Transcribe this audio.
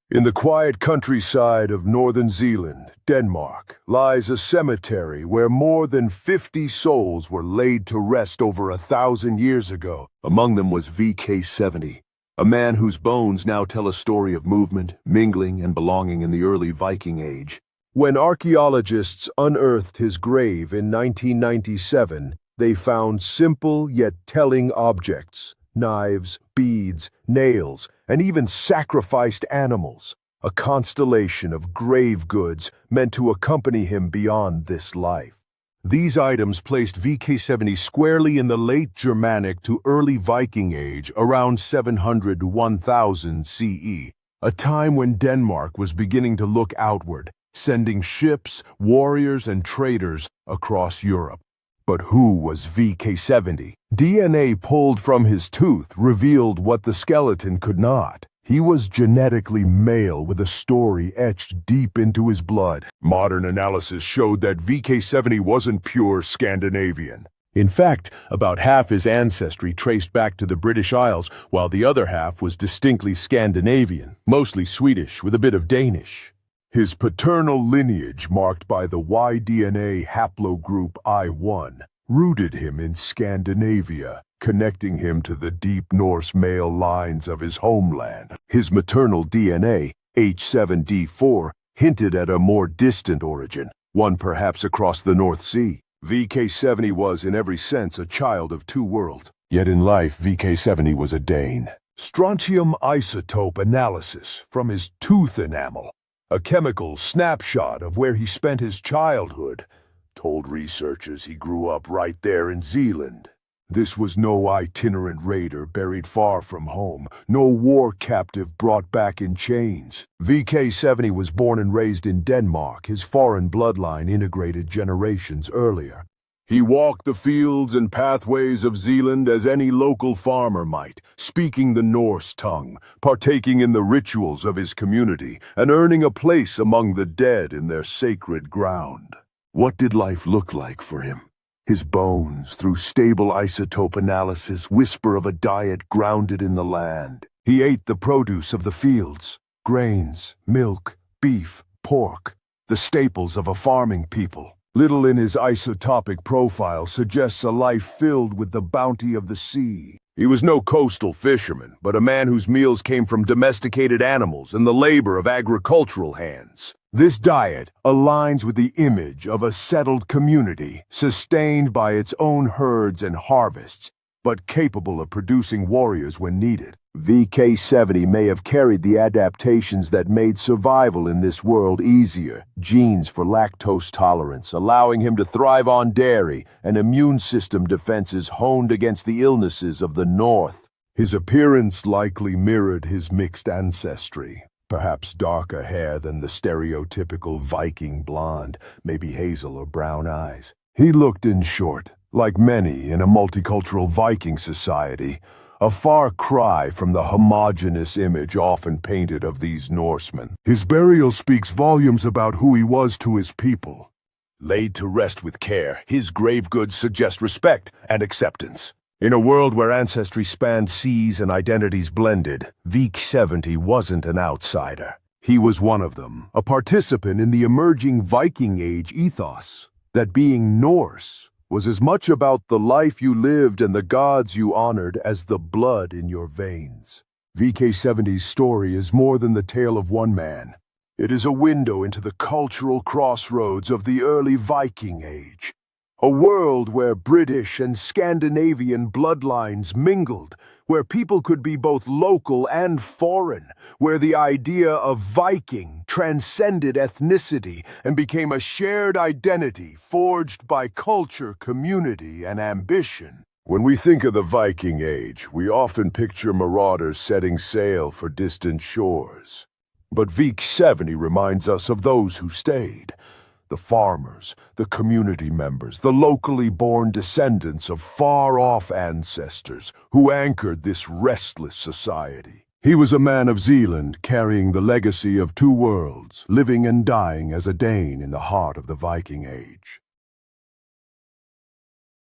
In the quiet countryside of northern Zealand, Denmark, lies a cemetery where more than 50 souls were laid to rest over 1,000 years ago. Among them was VK70, a man whose bones now tell a story of movement, mingling, and belonging in the early Viking Age. When archaeologists unearthed his grave in 1997, they found simple yet telling objects: knives, beads, nails, and even sacrificed animals, a constellation of grave goods meant to accompany him beyond this life. These items placed VK70 squarely in the late Germanic to early Viking Age, around 700 to 1000 CE, a time when Denmark was beginning to look outward, sending ships, warriors, and traders across Europe. But who was VK70? DNA pulled from his tooth revealed what the skeleton could not. He was genetically male with a story etched deep into his blood. Modern analysis showed that VK70 wasn't pure Scandinavian. In fact, about half his ancestry traced back to the British Isles, while the other half was distinctly Scandinavian, mostly Swedish with a bit of Danish. His paternal lineage, marked by the Y-DNA haplogroup I1, rooted him in Scandinavia, connecting him to the deep Norse male lines of his homeland. His maternal DNA, H7D4, hinted at a more distant origin, one perhaps across the North Sea. VK70 was, in every sense, a child of two worlds. Yet in life, VK70 was a Dane. Strontium isotope analysis from his tooth enamel, a chemical snapshot of where he spent his childhood, told researchers he grew up right there in Zealand. This was no itinerant raider buried far from home, no war captive brought back in chains. VK70 was born and raised in Denmark, his foreign bloodline integrated generations earlier. He walked the fields and pathways of Zealand as any local farmer might, speaking the Norse tongue, partaking in the rituals of his community, and earning a place among the dead in their sacred ground. What did life look like for him? His bones, through stable isotope analysis, whisper of a diet grounded in the land. He ate the produce of the fields: grains, milk, beef, pork, the staples of a farming people. Little in his isotopic profile suggests a life filled with the bounty of the sea. He was no coastal fisherman, but a man whose meals came from domesticated animals and the labor of agricultural hands. This diet aligns with the image of a settled community, sustained by its own herds and harvests, but capable of producing warriors when needed. VK70 may have carried the adaptations that made survival in this world easier: genes for lactose tolerance, allowing him to thrive on dairy, and immune system defenses honed against the illnesses of the North. His appearance likely mirrored his mixed ancestry. Perhaps darker hair than the stereotypical Viking blonde, maybe hazel or brown eyes. He looked, in short, like many in a multicultural Viking society, a far cry from the homogeneous image often painted of these Norsemen. His burial speaks volumes about who he was to his people. Laid to rest with care, his grave goods suggest respect and acceptance. In a world where ancestry spanned seas and identities blended, VK70 wasn't an outsider. He was one of them, a participant in the emerging Viking Age ethos, that being Norse was as much about the life you lived and the gods you honored as the blood in your veins. VK70's story is more than the tale of one man. It is a window into the cultural crossroads of the early Viking Age, a world where British and Scandinavian bloodlines mingled, where people could be both local and foreign, where the idea of Viking transcended ethnicity and became a shared identity forged by culture, community, and ambition. When we think of the Viking Age, we often picture marauders setting sail for distant shores. But VK70 reminds us of those who stayed. The farmers, the community members, the locally born descendants of far-off ancestors who anchored this restless society. He was a man of Zealand, carrying the legacy of two worlds, living and dying as a Dane in the heart of the Viking Age.